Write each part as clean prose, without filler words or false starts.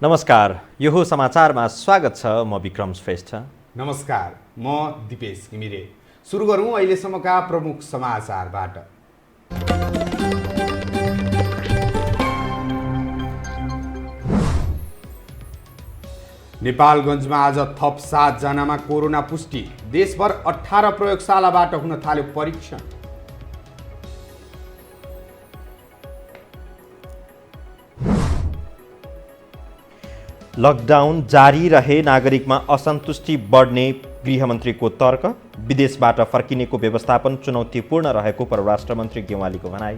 नमस्कार, यो हो समाचारमा स्वागत छ। म विक्रम श्रेष्ठ। नमस्कार, म दिपेश घिमिरे। सुरु गरौँ अहिलेसम्मका प्रमुख समाचारबाट। नेपालगञ्जमा आज थप 7 जनामा कोरोना पुष्टि। देशभर 18 प्रयोगशालाबाट हुन थाल्यो परीक्षण। लकडाउन जारी रहे नागरिकमा असन्तुष्टि बढ्ने गृहमन्त्रीको तर्क। विदेशबाट फर्किनेको व्यवस्थापन चुनौतीपूर्ण रहेको परराष्ट्र मन्त्री गेवालीको भनाई।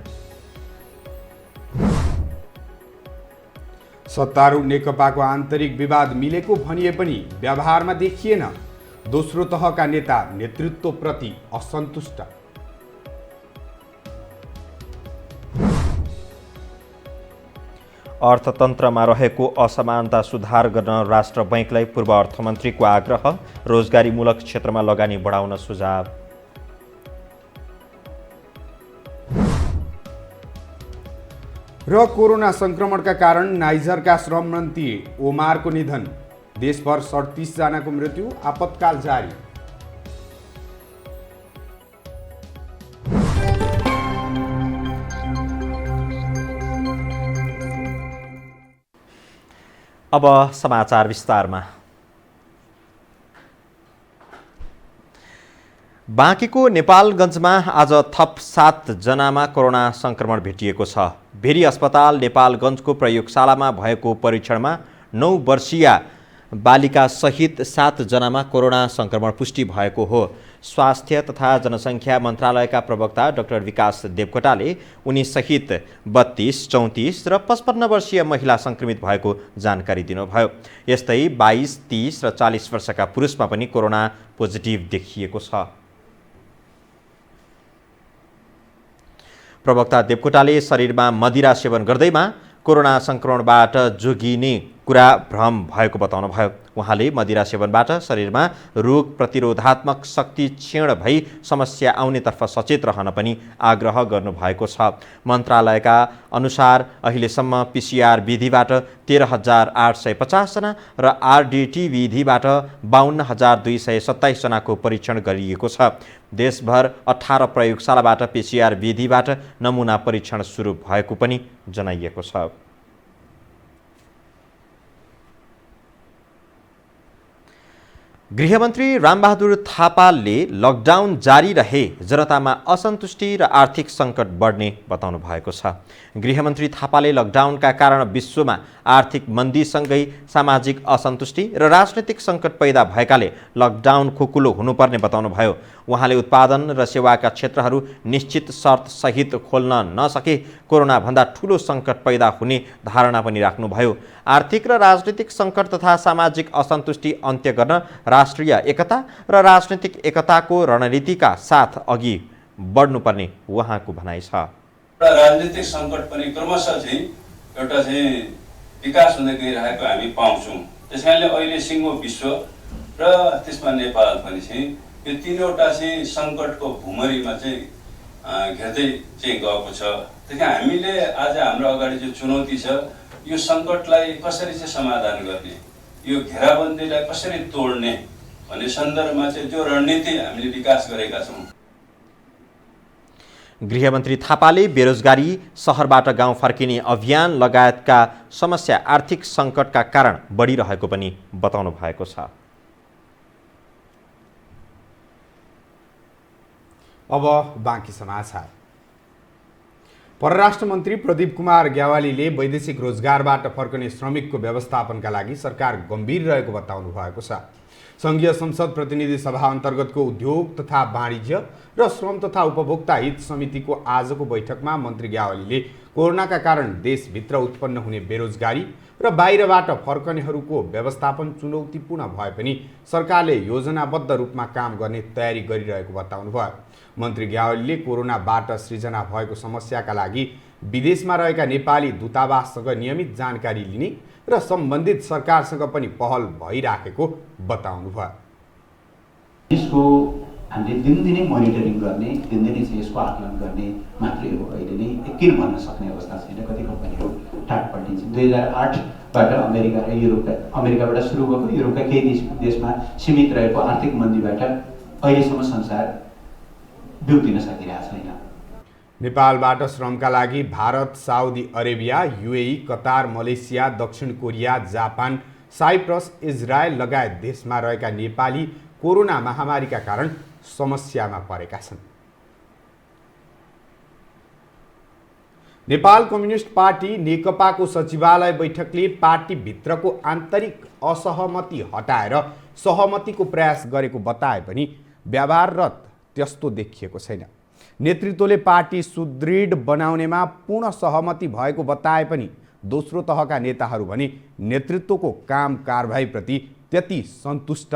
सत्तारूढ नेकपाको आन्तरिक विवाद मिलेको भनिए पनि व्यवहारमा देखिएन। दोस्रो तहका नेता नेतृत्वप्रति असन्तुष्ट। अर्थतन्त्रमा रहेको असमानता सुधार गर्न राष्ट्र बैंकलाई पूर्व अर्थमन्त्रीको आग्रह। रोजगारीमूलक क्षेत्रमा लगानी बढाउन सुझाव। र कोरोना संक्रमणका कारण नाइजरका श्रम मन्त्री ओमारको निधन। देशभर 37 जनाको मृत्यु, आपतकाल जारी। अब समाचार विस्तारमा। बाँकीको नेपालगञ्जमा आज थप 7 जनामा कोरोना संक्रमण भेटिएको छ। भेरी अस्पताल नेपालगञ्जको प्रयोगशालामा भएको परीक्षणमा 9 वर्षीय बालिका सहित 7 जनामा कोरोना संक्रमण पुष्टि भएको हो। स्वास्थ्य तथा जनसङ्ख्या मन्त्रालयका प्रवक्ता डाक्टर विकास देवकोटाले उनी सहित 32, 34 र 55 वर्षीय महिला संक्रमित भएको जानकारी दिनुभयो। यस्तै 22, 30 र 40 वर्षका पुरुषमा पनि कोरोना पोजिटिभ देखिएको छ। प्रवक्ता देवकोटाले शरीरमा मदिरा सेवन गर्दैमा कोरोना संक्रमणबाट जोगिने कुरा भ्रम भएको बताउनुभयो। उहाँले मदिरा सेवनबाट शरीरमा रोग प्रतिरोधात्मक शक्ति क्षीण भई समस्या आउनेतर्फ सचेत रहन पनि आग्रह गर्नुभएको छ। मन्त्रालयका अनुसार अहिलेसम्म पिसिआर विधिबाट 13,850 जना र आरडिटी विधिबाट 52,227 जनाको परीक्षण गरिएको छ। देशभर 18 प्रयोगशालाबाट पिसिआर विधिबाट नमुना परीक्षण सुरु भएको पनि जनाइएको छ। गृहमन्त्री रामबहादुर थापाले लकडाउन जारी रहे जनतामा असन्तुष्टि र आर्थिक सङ्कट बढ्ने बताउनु भएको छ। गृहमन्त्री थापाले लकडाउनका कारण विश्वमा आर्थिक मन्दीसँगै सामाजिक असन्तुष्टि र राजनैतिक सङ्कट पैदा भएकाले लकडाउन खुकुलो हुनुपर्ने बताउनुभयो। उहाँले उत्पादन र सेवाका क्षेत्रहरू निश्चित शर्त सहित खोल्न नसके कोरोनाभन्दा ठूलो सङ्कट पैदा हुने धारणा पनि राख्नुभयो। आर्थिक र राजनीतिक सङ्कट तथा सामाजिक असन्तुष्टि अन्त्य गर्न राष्ट्रिय एकता र राजनीतिक एकताको रणनीतिका साथ अघि बढ्नुपर्ने उहाँको भनाइ छ। राजनीतिक सङ्कट पनि क्रमशः एउटा विकास हुँदै गइरहेको हामी पाउँछौँ। त्यसैले अहिले सिङ्गो विश्व र त्यसमा नेपाल पनि यो तीनवटा सङ्कटको भुमरीमा घेर्दै गएको छ। त्यसै हामीले आज हाम्रो अगाडि चुनौती छ, यो सङ्कटलाई कसरी समाधान गर्ने, यो घेराबन्दीलाई कसरी तोड्ने भन्ने सन्दर्भमा जो रणनीति हामीले विकास गरेका छौँ। गृहमन्त्री थापाले बेरोजगारी, सहरबाट गाउँ फर्किने अभियान लगायतका समस्या आर्थिक सङ्कटका कारण बढिरहेको पनि बताउनु भएको छ। अब बाँकी समाचार। परराष्ट्र मन्त्री प्रदीप कुमार ग्यावालीले वैदेशिक रोजगारबाट फर्कने श्रमिकको व्यवस्थापनका लागि सरकार गम्भीर रहेको बताउनु भएको छ। संघीय संसद प्रतिनिधि सभा अन्तर्गतको उद्योग तथा वाणिज्य र श्रम तथा उपभोक्ता हित समितिको आजको बैठकमा मन्त्री ग्यावालीले कोरोनाका कारण देशभित्र उत्पन्न हुने बेरोजगारी र बाहिरबाट फर्कनेहरूको व्यवस्थापन चुनौतीपूर्ण भए पनि सरकारले योजनाबद्ध रूपमा काम गर्ने तयारी गरिरहेको बताउनुभयो। मन्त्री ग्यावालीले कोरोनाबाट सृजना भएको समस्याका लागि विदेशमा रहेका नेपाली दूतावाससँग नियमित जानकारी लिने र सम्बन्धित सरकारसँग पनि पहल भइराखेको बताउनुभयो। यसको हामीले दिनदिनै मोनिटरिङ गर्ने, दिनदिनै यसको आकलन गर्ने मात्रै हो। अहिले नै एकिन भन्न सक्ने अवस्था छैन। कति कम्पनीहरू टाट पल्टिन्छ। 2008बाट अमेरिकाबाट सुरु भएको युरोपका केही देशमा सीमित रहेको आर्थिक मन्दीबाट अहिलेसम्म संसार बिउतिन सकिरहेको छैन। नेपालबाट श्रमका लागि Bharat, Saudi Arabia, UAE, Qatar, Malaysia, दक्षिण कोरिया, जापान, साइप्रस, इजरायल लगायत देशमा रहेका नेपाली कोरोना महामारीका कारण समस्यामा परेका छन्। नेपाल कम्युनिस्ट पार्टी नेकपाको सचिवालय बैठकले पार्टीभित्रको आन्तरिक असहमति हटाएर सहमतिको प्रयास गरेको बताए पनि व्यवहाररत त्यस्तो देखिएको छैन। नेतृत्वले पार्टी सुदृढ बनाउनेमा पूर्ण सहमति भएको बताए पनि दोस्रो तहका नेताहरू भने नेतृत्वको काम कारबाहीप्रति त्यति सन्तुष्ट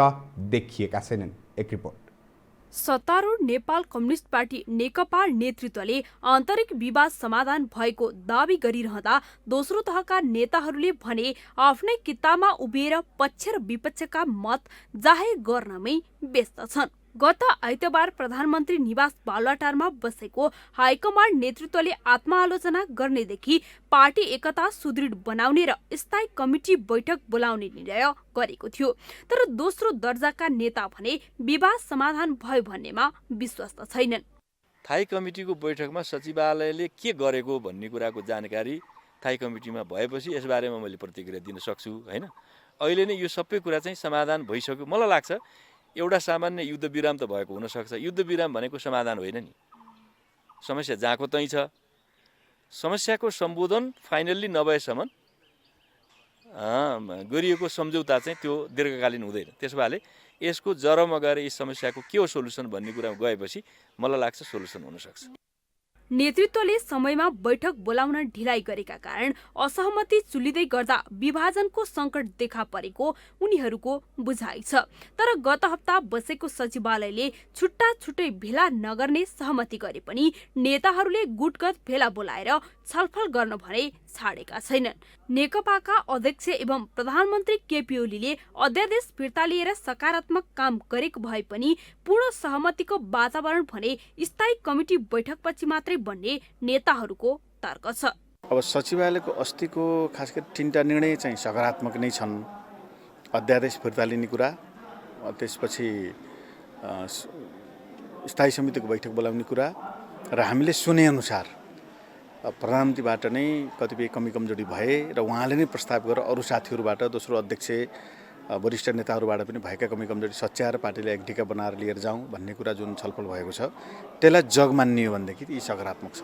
देखिएका छैनन्। एक रिपोर्ट। सत्तारूढ नेपाल कम्युनिस्ट पार्टी नेकपा नेतृत्वले आन्तरिक विवाद समाधान भएको दावी गरिरहँदा दोस्रो तहका नेताहरूले भने आफ्नै किताबमा उभिएर पक्ष र विपक्षका मत जाहेर गर्नमै व्यस्त छन्। गत आइतबार प्रधानमन्त्री निवास बालुवाटारमा बसेको हाइकमान्ड नेतृत्वले आत्मालोचना गर्नेदेखि पार्टी एकता सुदृढ बनाउने र स्थायी कमिटी बैठक बोलाउने निर्णय गरेको थियो। तर दोस्रो दर्जाका नेता भने विवाद समाधान भयो भन्नेमा विश्वस्त छैनन्। स्थायी कमिटीको बैठकमा सचिवालयले के गरेको भन्ने कुराको जानकारी स्थायी कमिटीमा भएपछि यसबारेमा मैले प्रतिक्रिया दिन सक्छु हैन। अहिले नै यो सबै कुरा चाहिँ समाधान भइसक्यो। मलाई लाग्छ एउटा सामान्य युद्ध विराम त भएको हुन सक्छ। युद्ध विराम भनेको समाधान होइन नि। समस्या जहाँको त्यही छ। समस्याको सम्बोधन फाइनल्ली नभएसम्म गरिएको सम्झौता चाहिँ त्यो दीर्घकालीन हुँदैन। त्यसबाले यसको जरोमा गएर यस समस्याको के हो सोलुसन भन्ने कुरा गएपछि मलाई लाग्छ सोलुसन हुन सक्छ। नेतृत्वले समयमा बैठक बोलाउन ढिलाइ गरेका कारण असहमति चुलिँदै गर्दा विभाजनको संकट देखा परेको उनीहरूको बुझाइ छ। तर गत हप्ता बसेको सचिवालयले छुट्टा छुट्टै भेला नगर्ने सहमति गरे पनि नेताहरूले गुटगत भेला बोलाएर छलफल गर्न भने छाडेका छैनन्। नेकपाका अध्यक्ष एवं प्रधानमन्त्री केपी ओलीले अध्यादेश फिर्ता लिएर सकारात्मक काम गरेको भए पनि पूर्ण सहमतिको वातावरण भने स्थायी कमिटी बैठकपछि मात्रै बन्ने नेताहरूको तर्क छ। अब सचिवालयको अस्तिको खास गरी 3टा निर्णय चाहिँ सकारात्मक नै छन्। अध्यादेश फिर्ता लिने कुरा, त्यसपछि स्थायी समितिको बैठक बोलाउने कुरा र हामीले सुने अनुसार प्रधानमन्त्रीबाट नै कतिपय कमी कमजोरी भए र उहाँले नै प्रस्ताव गरेर अरू साथीहरूबाट दोस्रो अध्यक्ष वरिष्ठ नेताहरूबाट पनि भएका कमी कमजोरी सच्याएर पार्टीलाई एक ढिका बनाएर लिएर जाउँ भन्ने कुरा जुन छलफल भएको छ त्यसलाई जग मानियो भनेदेखि यी सकारात्मक छ।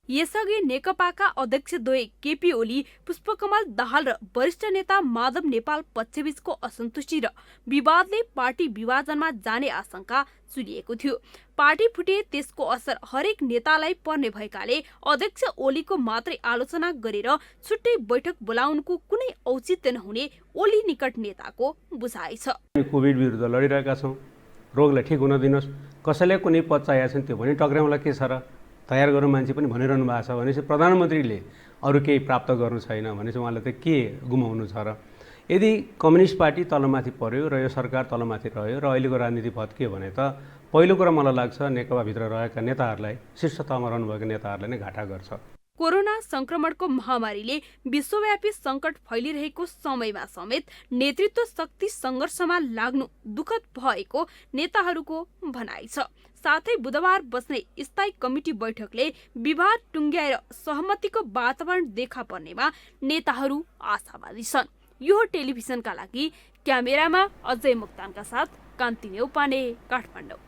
यसअघि नेकपाका अध्यक्षद्वय केपी ओली, पुष्पकमल दाहाल र वरिष्ठ नेता माधव नेपाल पक्षबीचको असन्तुष्टि र विवादले पार्टी विभाजनमा जाने आशंका चुलिएको थियो। पार्टी फुटे त्यसको असर हरेक नेतालाई पर्ने भएकाले अध्यक्ष ओलीको मात्रै आलोचना गरेर छुट्टै बैठक बोलाउनुको कुनै औचित्य नहुने ओली निकट नेताको बुझाइ छ। कोभिड विरुद्ध लडिरहेका छौँ, रोगलाई ठिक हुन दिनुहोस्, कसैले कुनै पद चाहिएको छ त्यो भने टक्राउँला के छ र तयार गरौँ मान्छे पनि भनिरहनु भएको छ भनेपछि प्रधानमन्त्रीले अरू केही प्राप्त गर्नु छैन भनेपछि उहाँले त के गुमाउनु छ र। यदि कम्युनिस्ट पार्टी तलमाथि पर्यो र यो सरकार तलमाथि रह्यो र अहिलेको राजनीति पद के भने त पहिलो कुरा मलाई लाग्छ नेकपाभित्र रहेका नेताहरूलाई, शीर्ष तहमा रहनुभएका नेताहरूलाई नै घाटा गर्छ। कोरोना संक्रमणको महामारीले विश्वव्यापी संकट फैलिरहेको समयमा समेत नेतृत्व शक्ति सङ्घर्षमा लाग्नु दुःखद भएको नेताहरूको भनाइ छ। साथै बुधबार बस्ने स्थायी कमिटी बैठकले विवाद टुङ्ग्याएर सहमतिको वातावरण देखा पर्नेमा नेताहरू आशावादी छन्। यो टेलिभिजनका लागि क्यामेरामा अजय मुक्तानका साथ कान्ति नेउपाने, काठमाडौँ।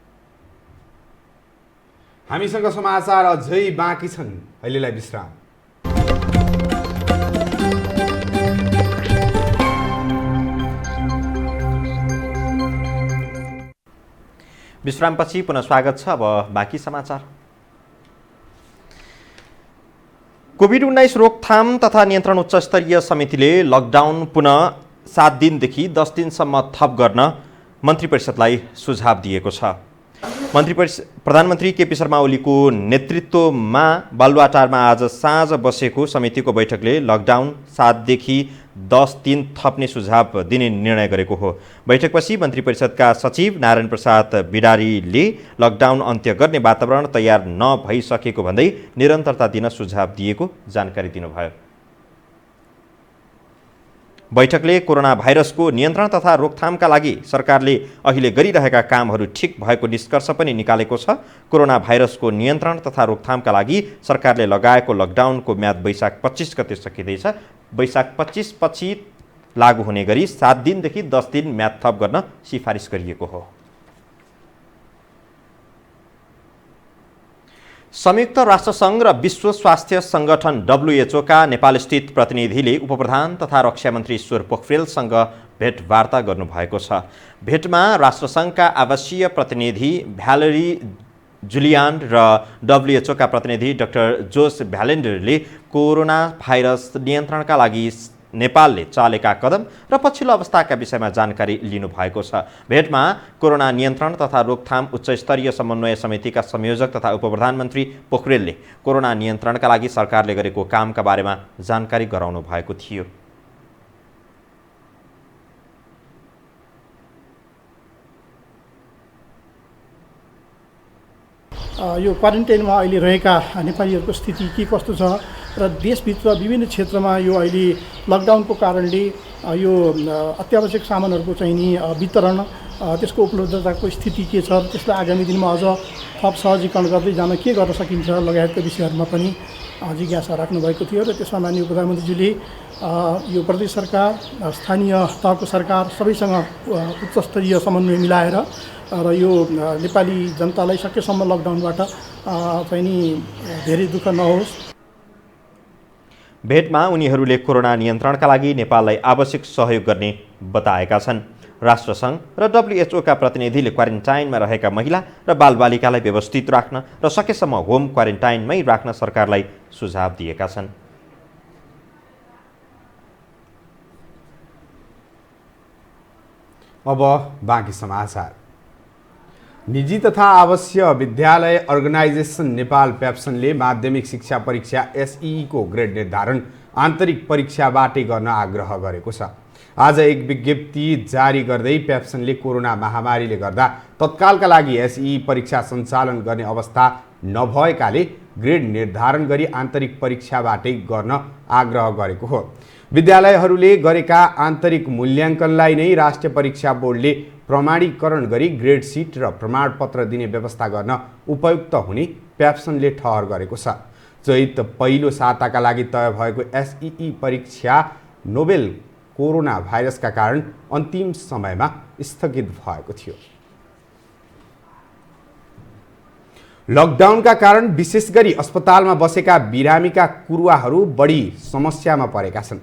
हामीसँग समाचार अझै बाँकी छन्, अहिलेलाई विश्राम। विश्रामपछि पुनः स्वागत छ। अब बाँकी समाचार। कोभिड-19 रोकथाम तथा नियन्त्रण उच्चस्तरीय समितिले लकडाउन पुनः 7 दिनदेखि 10 दिनसम्म थप गर्न मन्त्री परिषदलाई सुझाव दिएको छ। प्रधानमन्त्री केपी शर्मा ओलीको नेतृत्वमा बालुवाटारमा आज साँझ बसेको समितिको बैठकले लकडाउन 7 देखि 10 दिन थप्ने सुझाव दिने निर्णय गरेको हो। बैठकपछि मन्त्री परिषदका सचिव नारायण प्रसाद बिडारीले लकडाउन अन्त्य गर्ने वातावरण तयार नभइसकेको भन्दै निरन्तरता दिन सुझाव दिएको जानकारी दिनुभयो। बैठकले कोरोना भाइरसको नियन्त्रण तथा रोकथामका लागि सरकारले अहिले गरिरहेका कामहरू ठिक भएको निष्कर्ष पनि निकालेको छ। कोरोना भाइरसको नियन्त्रण तथा रोकथामका लागि सरकारले लगाएको लकडाउनको म्याद वैशाख 25 गते सकिँदैछ। वैशाख 25 पछि लागू हुने गरी 7 दिनदेखि 10 दिन म्याद थप गर्न सिफारिस गरिएको हो। संयुक्त राष्ट्रसङ्घ र विश्व स्वास्थ्य सङ्गठन WHO का नेपालस्थित प्रतिनिधिले उपप्रधान तथा रक्षा मन्त्री ईश्वर पोखरेलसँग भेटवार्ता गर्नुभएको छ। भेटमा राष्ट्रसङ्घका आवासीय प्रतिनिधि भ्यालेरी जुलियान र WHO का प्रतिनिधि डाक्टर जोस भ्यालेन्डरले कोरोना भाइरस नियन्त्रणका लागि नेपालले चालेका कदम र पछिल्लो अवस्थाका विषयमा जानकारी लिनुभएको छ। भेटमा कोरोना नियन्त्रण तथा रोकथाम उच्चस्तरीय समन्वय समितिका संयोजक तथा उपप्रधानमन्त्री पोखरेलले कोरोना नियन्त्रणका लागि सरकारले गरेको कामका बारेमा जानकारी गराउनु भएको थियो। यो क्वारेन्टाइनमा अहिले रहेका नेपालीहरूको स्थिति के कस्तो छ र देशभित्र विभिन्न क्षेत्रमा यो अहिले लकडाउनको कारणले यो अत्यावश्यक सामानहरूको चाहिँ नि वितरण त्यसको उपलब्धताको स्थिति के छ, त्यसलाई आगामी दिनमा अझ थप सहजीकरण गर्दै जान के गर्न सकिन्छ लगायतका विषयहरूमा पनि जिज्ञासा राख्नुभएको थियो। र त्यसमा माननीय प्रधानमन्त्रीजीले यो प्रदेश सरकार, स्थानीय तहको सरकार सबैसँग उच्चस्तरीय समन्वय मिलाएर र यो नेपाली जनतालाई सकेसम्म लकडाउनबाट चाहिँ नि धेरै दुःख नहोस्। भेटमा उनीहरूले कोरोना नियन्त्रणका लागि नेपाललाई आवश्यक सहयोग गर्ने बताएका छन्। राष्ट्रसङ्घ र WHO का प्रतिनिधिले क्वारेन्टाइनमा रहेका महिला र बालबालिकालाई व्यवस्थित राख्न र सकेसम्म होम क्वारेन्टाइनमै राख्न सरकारलाई सुझाव दिएका छन्। अब बाँकी समाचार। निजी तथा आवासीय विद्यालय अर्गनाइजेसन नेपाल पेप्सनले माध्यमिक शिक्षा परीक्षा SEE को ग्रेड निर्धारण आन्तरिक परीक्षाबाटै गर्न आग्रह गरेको छ। आज एक विज्ञप्ति जारी गर्दै पेप्सनले कोरोना महामारीले गर्दा तत्कालका लागि SEE परीक्षा सञ्चालन गर्ने अवस्था नभएकाले ग्रेड निर्धारण गरी आन्तरिक परीक्षाबाटै गर्न आग्रह गरेको हो। विद्यालयहरूले गरेका आन्तरिक मूल्याङ्कनलाई नै राष्ट्रिय परीक्षा बोर्डले प्रमाणीकरण गरी ग्रेड सिट र प्रमाणपत्र दिने व्यवस्था गर्न उपयुक्त हुने पेप्सनले ठहर गरेको छ। चैत पहिलो साताका लागि तय भएको SEE परीक्षा नोभेल कोरोना भाइरसका कारण अन्तिम समयमा स्थगित भएको थियो। लकडाउनका कारण विशेष गरी अस्पतालमा बसेका बिरामीका कुरुवाहरू बढी समस्यामा परेका छन्।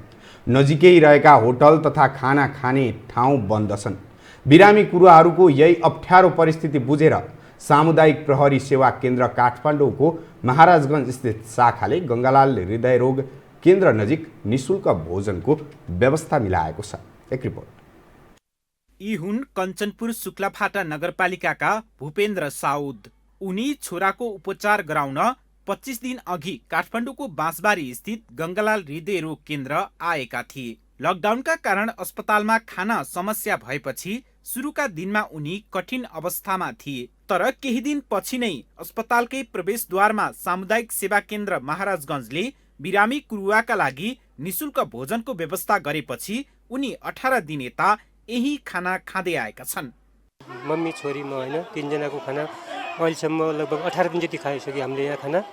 नजिकै रहेका होटल तथा खाना खाने ठाउँ बन्द छन्। बिरामी कुरुवाहरूको यही अप्ठ्यारो परिस्थिति बुझेर सामुदायिक प्रहरी सेवा केन्द्र काठमाडौँको महाराजगञ्ज स्थित शाखाले गङ्गालाल हृदयरोग केन्द्र नजिक निशुल्क भोजनको व्यवस्था मिलाएको छ। एक रिपोर्ट। यी हुन् कञ्चनपुर शुक्लाफाटा नगरपालिकाका भूपेन्द्र साउद। उनी छोराको उपचार गराउन 25 दिन अघि काठमाडौँको बाँसबारी स्थित गङ्गालाल हृदयरोग केन्द्र आएका थिए। लकडाउनका कारण अस्पतालमा खाना समस्या भएपछि सुरुका दिनमा उनी कठिन अवस्थामा थिए। तर केही दिन पछि नै अस्पतालकै प्रवेशद्वारमा सामुदायिक सेवा केन्द्र महाराजगञ्जले बिरामी कुरुवाका लागि निशुल्क भोजनको व्यवस्था गरेपछि उनी 18 दिन यता यही खाना खाँदै आएका छन्। मम्मी छोरी म होइन 3 जनाको खाना अहिलेसम्म लगभग 18 दिन जति खाइसक्यो हामीले यहाँ खाना।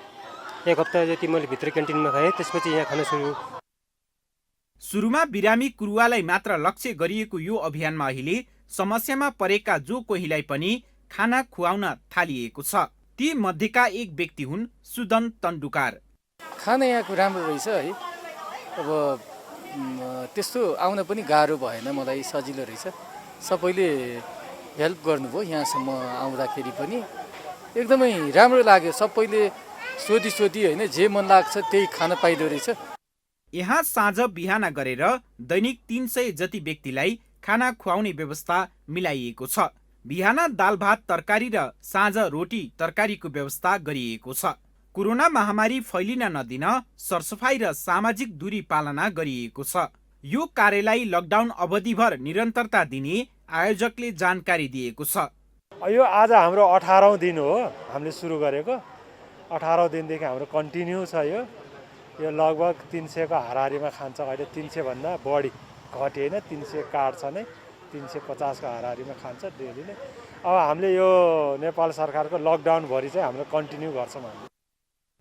एक हप्ता जति मैले भित्र क्यान्टिनमा खाएँ, त्यसपछि यहाँ खाना सुरुमा बिरामी कुरुवालाई मात्र लक्ष्य गरिएको यो अभियानमा अहिले समस्यामा परेका जो कोहीलाई पनि खाना खुवाउन थालिएको छ। ती मध्येका एक व्यक्ति हुन् सुदन तन्डुकार। खाना यहाँको राम्रो रहेछ है। अब त्यस्तो आउन पनि गाह्रो भएन, मलाई सजिलो रहेछ। सबैले हेल्प गर्नुभयो यहाँसम्म आउँदाखेरि पनि एकदमै राम्रो लाग्यो। सबैले सोधी होइन, जे मन लाग्छ त्यही खान पाइदो रहेछ। यहाँ साँझ बिहान गरेर दैनिक 300 जति व्यक्तिलाई खाना खुवाउने व्यवस्था मिलाइएको छ। बिहान दाल भात तरकारी र साँझ रोटी तरकारीको व्यवस्था गरिएको छ। कोरोना महामारी फैलिन नदिन सरसफाई र सामाजिक दूरी पालना गरिएको छ। यो कार्यलाई लकडाउन अवधिभर निरन्तरता दिने आयोजकले जानकारी दिएको छ। यो आज हाम्रो 18औं दिन हो हामीले सुरु गरेको। 18औं दिनदेखि हाम्रो कन्टिन्यू छ। यो लगभग 300 को हाराहारीमा खान्छ। अहिले 300 भन्दा बढी घटे होइन 300 काट्छ नै 350 को हाराहारीमा खान्छ डेली नै। अब हामीले यो नेपाल सरकारको लकडाउनभरि चाहिँ हाम्रो कन्टिन्यू गर्छौँ हामीले।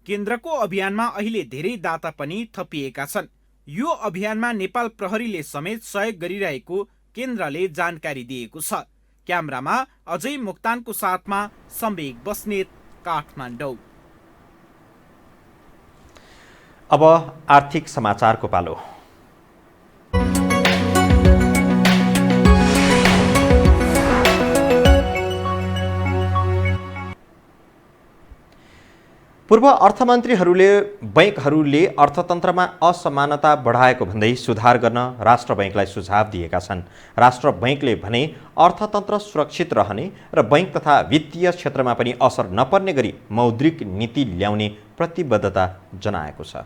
केन्द्रको अभियानमा अहिले धेरै दाता पनि थपिएका छन्। यो अभियानमा नेपाल प्रहरीले समेत सहयोग गरिरहेको केन्द्रले जानकारी दिएको छ। क्यामेरामा अजय मोक्तानको साथमा सम्वेक बस्नेत, काठमाडौँ। अब आर्थिक समाचारको पालो। पूर्व अर्थमन्त्रीहरूले बैंकहरूले अर्थतन्त्रमा असमानता बढाएको भन्दै सुधार गर्न राष्ट्र बैंकलाई सुझाव दिएका छन्। राष्ट्र बैंकले भने अर्थतन्त्र सुरक्षित रहने र बैंक तथा वित्तीय क्षेत्रमा पनि असर नपर्ने गरी मौद्रिक नीति ल्याउने प्रतिबद्धता जनाएको छ।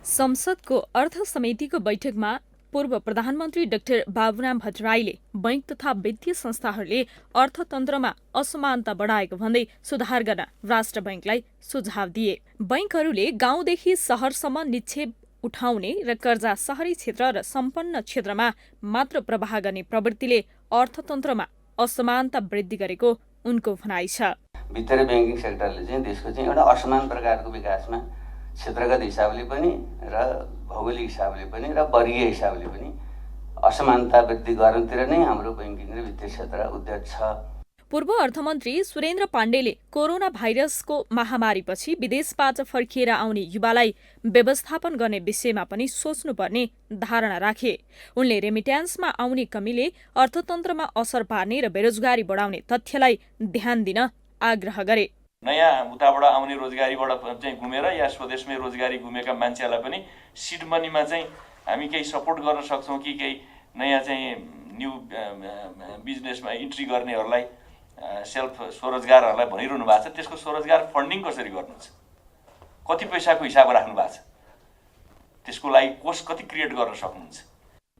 संसदको अर्थ समितिको बैठकमा पूर्व प्रधानमन्त्री डाक्टर बाबुराम भट्टराईले बैंक तथा वित्तीय संस्थाहरूले अर्थतन्त्रमा असमानता बढाएको भन्दै सुधार गर्न राष्ट्र बैंकलाई सुझाव दिए। बैंकहरूले गाउँदेखि शहरसम्म निक्षेप उठाउने र कर्जा शहरी क्षेत्र र सम्पन्न क्षेत्रमा मात्र प्रवाह गर्ने प्रवृत्तिले अर्थतन्त्रमा असमानता वृद्धि गरेको उनको भनाइ छ। भित्री ब्याङ्किङ सेक्टरले चाहिँ देशको चाहिँ एउटा असमान प्रकारको विकासमा क्षेत्रगत हिसाबले पनि र भौगोलिक हिसाबले पनि र वर्गीय हिसाबले पनि असमानता वृद्धि गर्नुतिर नै हाम्रो ब्याङ्किङ र वित्तीय क्षेत्र उद्यत छ। पूर्व अर्थमन्त्री सुरेन्द्र पाण्डेले कोरोना भाइरसको महामारीपछि विदेशबाट फर्किएर आउने युवालाई व्यवस्थापन गर्ने विषयमा पनि सोच्नुपर्ने धारणा राखे। उनले रेमिट्यान्समा आउने कमीले अर्थतन्त्रमा असर पार्ने र बेरोजगारी बढाउने तथ्यलाई ध्यान दिन आग्रह गरे। नयाँ उताबाट आउने रोजगारीबाट चाहिँ घुमेर या स्वदेशमै रोजगारी घुमेका मान्छेहरूलाई पनि सिड मनीमा चाहिँ हामी केही सपोर्ट गर्न सक्छौँ कि केही नयाँ चाहिँ न्यू बिजनेसमा इन्ट्री गर्नेहरूलाई सेल्फ स्वरोजगारहरूलाई भनिरहनु भएको छ। त्यसको स्वरोजगार फन्डिङ कसरी गर्नुहुन्छ, कति पैसाको हिसाब राख्नु भएको छ, त्यसको लागि कोष कति क्रिएट गर्न सक्नुहुन्छ।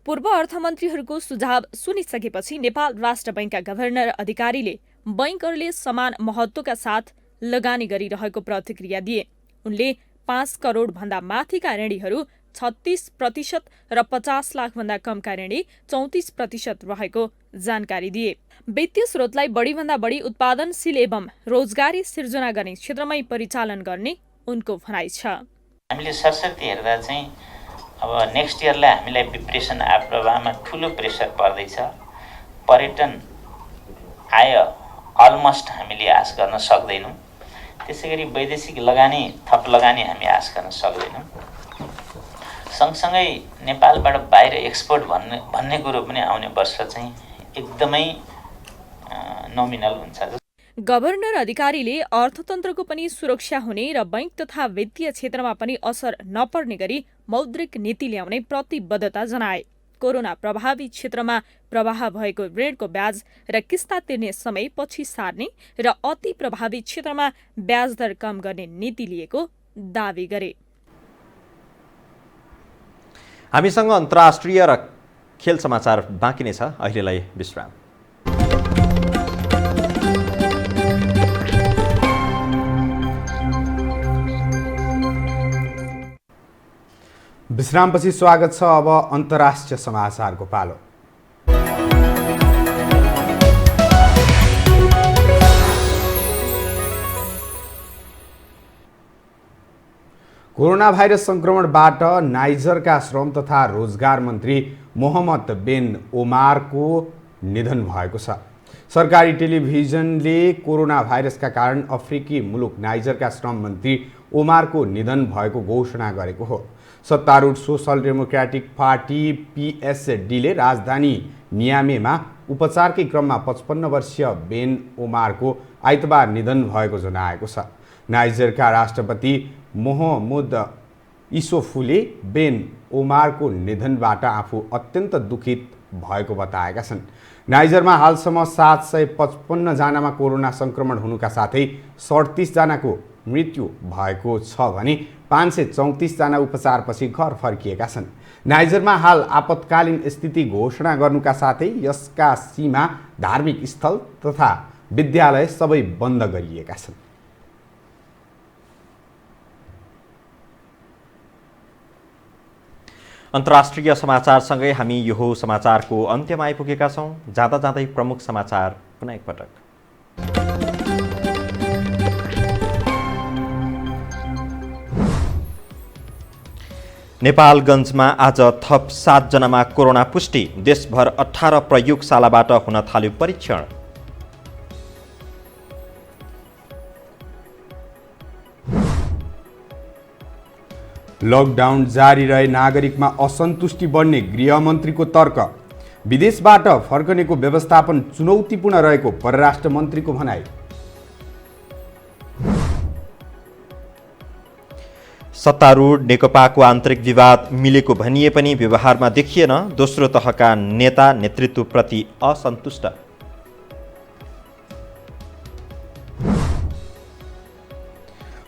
पूर्व अर्थमन्त्रीहरूको सुझाव सुनिसकेपछि नेपाल राष्ट्र बैंकका गभर्नर अधिकारीले बैंकहरूले समान महत्त्वका साथ लगानी गरिरहेको प्रतिक्रिया दिए। उनले 5 करोड भन्दा माथिका ऋणीहरू 36% र 50 लाख भन्दा कमका ऋणी 34% रहेको जानकारी दिए। वित्तीय स्रोतलाई बढीभन्दा बढी उत्पादनशील एवं रोजगारी सिर्जना गर्ने क्षेत्रमै परिचालन गर्ने उनको भनाइ छ। हामीले सरसर्ती हेर्दा चाहिँ अब नेक्स्ट इयरलाई हामीलाई प्रिपरेसन प्रवाहमा ठुलो प्रेसर पर्दैछ। पर्यटन आय अलमोस्ट हामीले आश गर्न सक्दैनौँ। त्यसै गरी वैदेशिक लगानी थप लगानी हामी आश गर्न सक्दैनौँ। सँगसँगै नेपालबाट बाहिर एक्सपोर्ट भन्ने कुरो पनि आउने वर्ष चाहिँ एकदमै नोमिनल हुन्छ। गभर्नर अधिकारीले अर्थतन्त्रको पनि सुरक्षा हुने र बैंक तथा वित्तीय क्षेत्रमा पनि असर नपर्ने गरी मौद्रिक नीति ल्याउने प्रतिबद्धता जनाए। कोरोना प्रभावित क्षेत्रमा प्रवाह भएको ऋणको ब्याज र किस्ता तिर्ने समय पछि सार्ने र अति प्रभावित क्षेत्रमा ब्याज दर कम गर्ने नीति लिएको दावी गरे। हामीसँग अन्तर्राष्ट्रिय र खेल समाचार बाँकी नै छ। अहिलेलाई विश्राम। विश्रामपछि स्वागत छ। अब अन्तर्राष्ट्रिय समाचारको पालो। कोरोना भाइरस संक्रमणबाट नाइजरका श्रम तथा रोजगार मन्त्री मोहम्मद बिन ओमारको निधन भएको छ। सरकारी टेलिभिजनले कोरोना भाइरसका कारण अफ्रिकी मुलुक नाइजरका श्रम मन्त्री ओमारको निधन भएको घोषणा गरेको हो। सत्तारूढ सोसल डेमोक्रेटिक पार्टी पीएसडीले राजधानी नियामेमा उपचारकै क्रममा 55 वर्षीय बेन ओमारको आइतबार निधन भएको जनाएको छ। नाइजरका राष्ट्रपति मोहम्मद इसोफूले बेन ओमारको निधनबाट आफू अत्यन्त दुखित भएको बताएका छन्। नाइजरमा हालसम्म 755 जनामा कोरोना संक्रमण हुनुका साथै 37 जनाको मृत्यु भएको छ भने 534 जना उपचारपछि घर फर्किएका छन्। नाइजरमा हाल आपतकालीन स्थिति घोषणा गर्नुका साथै यसका सीमा, धार्मिक स्थल तथा विद्यालय सबै बन्द गरिएका छन्। अन्तर्राष्ट्रिय समाचारसँगै हामी यो समाचारको अन्त्यमा आइपुगेका छौँ। जाँदा जाँदै प्रमुख समाचार पुनः एकपटक। नेपालगञ्जमा आज थप 7 जनामा कोरोना पुष्टि। देशभर 18 प्रयोगशालाबाट हुन थाल्यो परीक्षण। लकडाउन जारी रहे नागरिकमा असन्तुष्टि बढ्ने गृहमन्त्रीको तर्क। विदेशबाट फर्कनेको व्यवस्थापन चुनौतीपूर्ण रहेको परराष्ट्र मन्त्रीको भनाइ। सत्तारूढ नेकपाको आन्तरिक विवाद मिलेको भनिए पनि व्यवहारमा देखिएन। दोस्रो तहका नेता नेतृत्वप्रति असन्तुष्ट।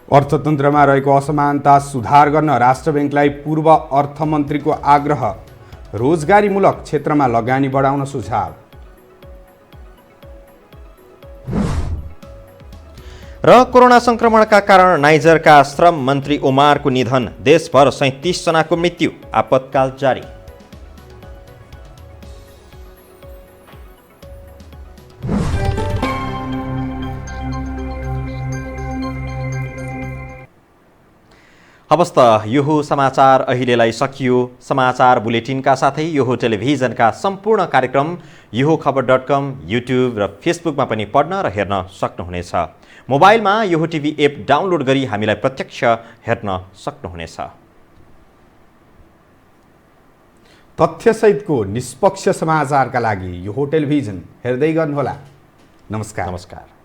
अर्थतन्त्रमा रहेको असमानता सुधार गर्न राष्ट्र बैंकलाई पूर्व अर्थमन्त्रीको आग्रह। रोजगारीमूलक क्षेत्रमा लगानी बढाउन सुझाव। र कोरोना संक्रमणका कारण नाइजरका श्रम मन्त्री ओमारको निधन। देशभर 37 जनाको मृत्यु। आपतकाल जारी। हवस् त यो समाचार अहिलेलाई सकियो। समाचार बुलेटिनका साथै यो टेलिभिजनका सम्पूर्ण कार्यक्रम यो खबर.com, युट्युब र फेसबुकमा पनि पढ्न र हेर्न सक्नुहुनेछ। मोबाइलमा यो टिभी एप डाउनलोड गरी हामीलाई प्रत्यक्ष हेर्न सक्नुहुनेछ। तथ्यसहितको निष्पक्ष समाचारका लागि यो टेलिभिजन हेर्दै गर्नुहोला। नमस्कार।